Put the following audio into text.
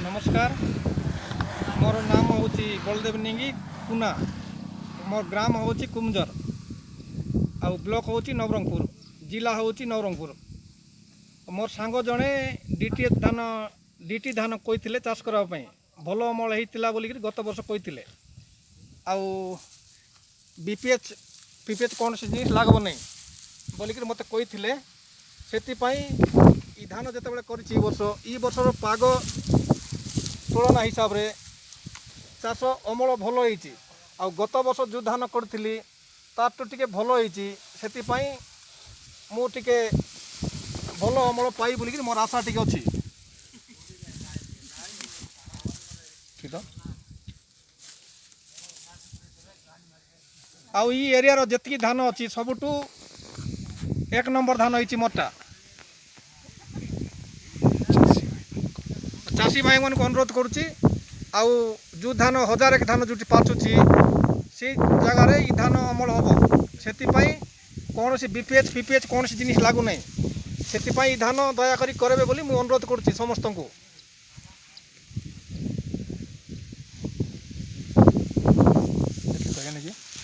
नमस्कार मोर नाम हूँ बलदेव निंगी कुना मोर ग्राम हूँ कुमजर आ ब्लॉक हूँ नवरंगपुर जिला हूँ नवरंगपुर मोर सांग जड़े डीटी धान कही चाष करने भल अमल होता बोलिक गत वर्ष कही आउ बीपीएच पीपीएच कौन सी जिन लगब नहीं बोलिक मत कही से धान जिते कर वर्षर पाग तुलना हिसाब रे चाष अमल भल होती आ गत वर्ष जो धान करी तार टे भल होती मुझे भल अमल पाई बोलिक मोर आशा टी अच्छी आउ ई एरिया जी धान अच्छी सबुठू एक नंबर धान होती मोरटा चाषी भाई मान को अनुरोध करुच्ची आउ जो धान हजार धान जो पाचुची से जगार ई धान अमल हम से कौन सी बीपीएच पीपीएच कौन सी जिनिस लगुना से धान दयाकोरी करेंगे बोली मुझे अनुरोध करुच्ची समस्त को कहे